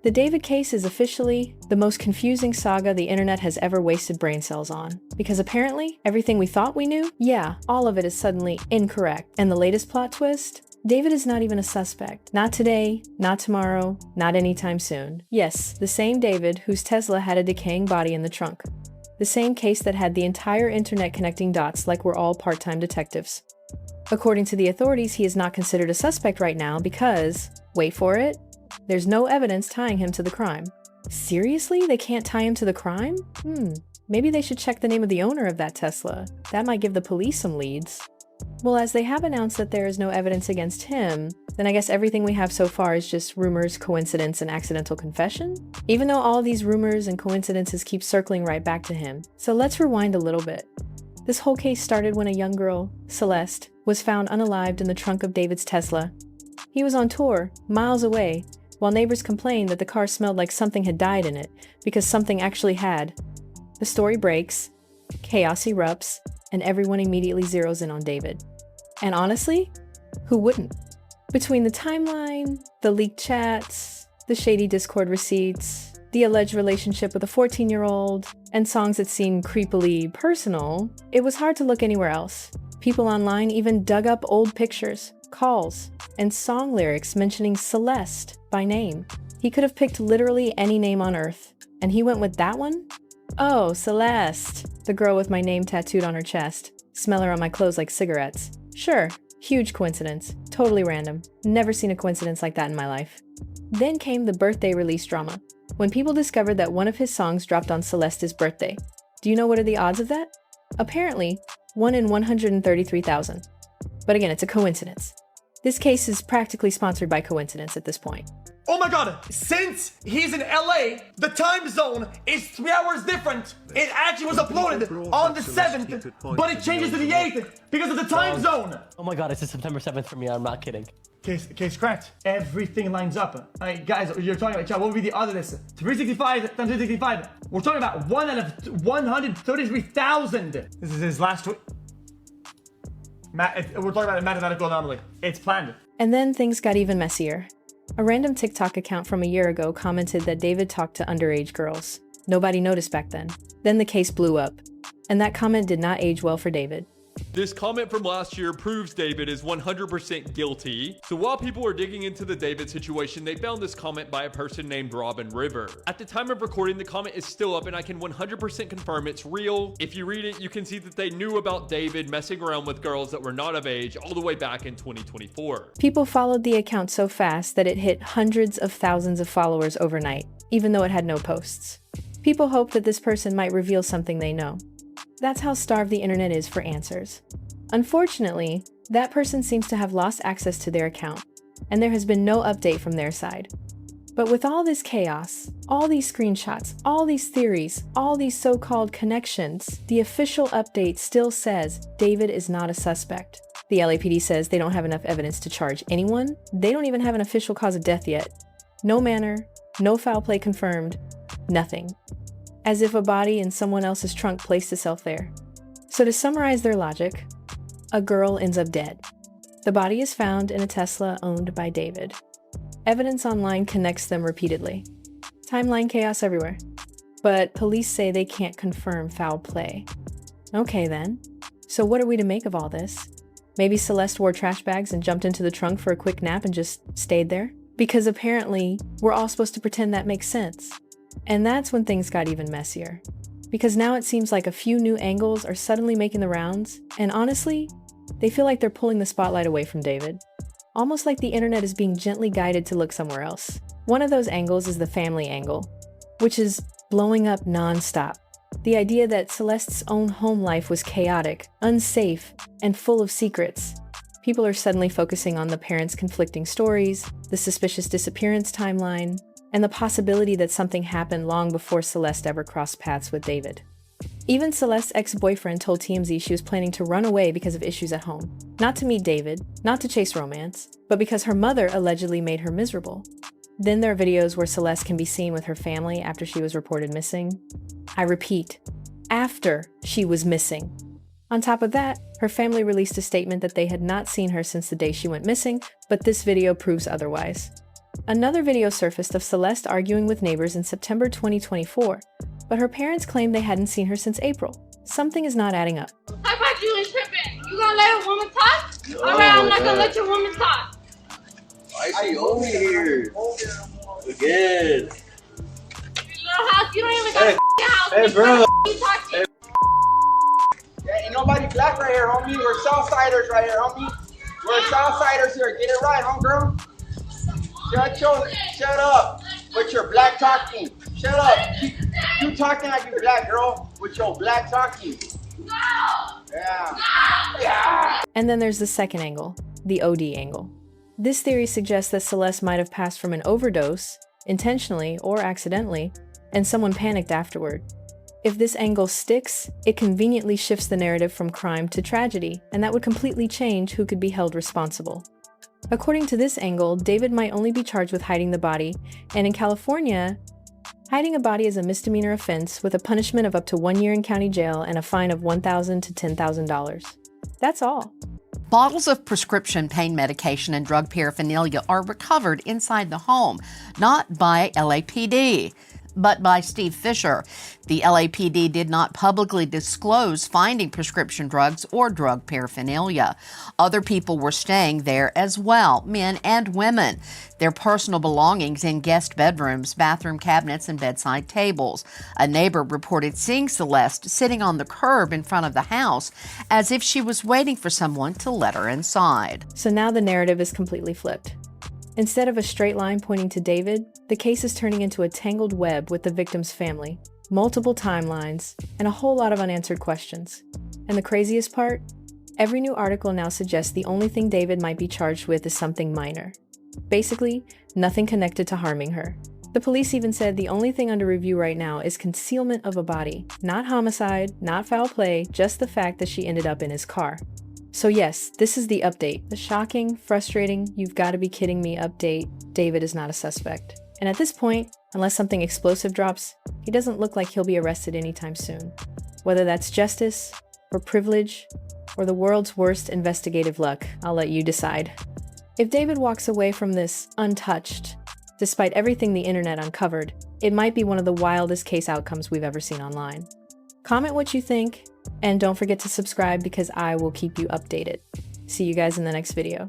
The David case is officially the most confusing saga the internet has ever wasted brain cells on. Because apparently, everything we thought we knew, yeah, all of it is suddenly incorrect. And the latest plot twist? David is not even a suspect. Not today, not tomorrow, not anytime soon. Yes, the same David whose Tesla had a decaying body in the trunk. The same case that had the entire internet connecting dots like we're all part-time detectives. According to the authorities, he is not considered a suspect right now because, wait for it, there's no evidence tying him to the crime. Seriously? They can't tie him to the crime? Maybe they should check the name of the owner of that Tesla. That might give the police some leads. Well, as they have announced that there is no evidence against him, then I guess everything we have so far is just rumors, coincidence, and accidental confession? Even though all these rumors and coincidences keep circling right back to him. So let's rewind a little bit. This whole case started when a young girl, Celeste, was found unalived in the trunk of David's Tesla. He was on tour, miles away, while neighbors complained that the car smelled like something had died in it, because something actually had. The story breaks, chaos erupts, and everyone immediately zeroes in on David. And honestly, who wouldn't? Between the timeline, the leaked chats, the shady Discord receipts, the alleged relationship with a 14-year-old, and songs that seem creepily personal, it was hard to look anywhere else. People online even dug up old pictures, calls, and song lyrics mentioning Celeste by name. He could have picked literally any name on earth, and he went with that one? Oh, Celeste, the girl with my name tattooed on her chest. Smell her on my clothes like cigarettes. Sure, huge coincidence, totally random. Never seen a coincidence like that in my life. Then came the birthday release drama, when people discovered that one of his songs dropped on Celeste's birthday. Do you know what are the odds of that? Apparently, 1 in 133,000. But again, it's a coincidence. This case is practically sponsored by coincidence at this point. Oh my god, since he's in LA, the time zone is 3 hours different. It actually was uploaded on the 7th, but it changes to the 8th because of the time zone. Oh my god, it's September 7th for me, I'm not kidding. Case cracked. Everything lines up. Alright, guys, you're talking about, what would be the odds of this? 365 times 365. We're talking about 1 out of 133,000. This is his last week. We're talking about a mathematical anomaly. It's planned. And then things got even messier. A random TikTok account from a year ago commented that David talked to underage girls. Nobody noticed back then. Then the case blew up. And that comment did not age well for David. This comment from last year proves David is 100% guilty. So while people were digging into the David situation, they found this comment by a person named Robin River. At the time of recording, the comment is still up and I can 100% confirm it's real. If you read it, you can see that they knew about David messing around with girls that were not of age all the way back in 2024. People followed the account so fast that it hit hundreds of thousands of followers overnight, even though it had no posts. People hoped that this person might reveal something they know. That's how starved the internet is for answers. Unfortunately, that person seems to have lost access to their account, and there has been no update from their side. But with all this chaos, all these screenshots, all these theories, all these so-called connections, the official update still says David is not a suspect. The LAPD says they don't have enough evidence to charge anyone. They don't even have an official cause of death yet. No manner, no foul play confirmed, nothing. As if a body in someone else's trunk placed itself there. So to summarize their logic, a girl ends up dead. The body is found in a Tesla owned by David. Evidence online connects them repeatedly. Timeline chaos everywhere. But police say they can't confirm foul play. Okay then. So what are we to make of all this? Maybe Celeste wore trash bags and jumped into the trunk for a quick nap and just stayed there? Because apparently, we're all supposed to pretend that makes sense. And that's when things got even messier. Because now it seems like a few new angles are suddenly making the rounds, and honestly, they feel like they're pulling the spotlight away from David. Almost like the internet is being gently guided to look somewhere else. One of those angles is the family angle, which is blowing up non-stop. The idea that Celeste's own home life was chaotic, unsafe, and full of secrets. People are suddenly focusing on the parents' conflicting stories, the suspicious disappearance timeline, and the possibility that something happened long before Celeste ever crossed paths with David. Even Celeste's ex-boyfriend told TMZ she was planning to run away because of issues at home. Not to meet David, not to chase romance, but because her mother allegedly made her miserable. Then there are videos where Celeste can be seen with her family after she was reported missing. I repeat, after she was missing. On top of that, her family released a statement that they had not seen her since the day she went missing, but this video proves otherwise. Another video surfaced of Celeste arguing with neighbors in September 2024, but her parents claimed they hadn't seen her since April. Something is not adding up. How about you and tripping? You gonna let a woman talk? Alright, I'm not gonna let your woman talk. Why is she over here? Again. Little house, you don't even got a house. Hey, bro. You talk to Yeah, ain't nobody black right here, homie. We're Southsiders right here, homie. We're Southsiders here. Get it right, homegirl. Shut up with your black talking. Shut up. You talking like you black, girl, with your black talking. Yeah. And then there's the second angle, the OD angle. This theory suggests that Celeste might have passed from an overdose, intentionally or accidentally, and someone panicked afterward. If this angle sticks, it conveniently shifts the narrative from crime to tragedy, and that would completely change who could be held responsible. According to this angle, David might only be charged with hiding the body, and in California, hiding a body is a misdemeanor offense with a punishment of up to 1 year in county jail and a fine of $1,000 to $10,000. That's all. Bottles of prescription pain medication and drug paraphernalia are recovered inside the home, not by LAPD, but by Steve Fisher. The LAPD did not publicly disclose finding prescription drugs or drug paraphernalia. Other people were staying there as well, men and women. Their personal belongings in guest bedrooms, bathroom cabinets, and bedside tables. A neighbor reported seeing Celeste sitting on the curb in front of the house as if she was waiting for someone to let her inside. So now the narrative is completely flipped. Instead of a straight line pointing to David, the case is turning into a tangled web with the victim's family, multiple timelines, and a whole lot of unanswered questions. And the craziest part? Every new article now suggests the only thing David might be charged with is something minor. Basically, nothing connected to harming her. The police even said the only thing under review right now is concealment of a body. Not homicide, not foul play, just the fact that she ended up in his car. So yes, this is the update. The shocking, frustrating, you've got to be kidding me update. David is not a suspect. And at this point, unless something explosive drops, he doesn't look like he'll be arrested anytime soon. Whether that's justice, or privilege, or the world's worst investigative luck, I'll let you decide. If David walks away from this untouched, despite everything the internet uncovered, it might be one of the wildest case outcomes we've ever seen online. Comment what you think, and don't forget to subscribe because I will keep you updated. See you guys in the next video.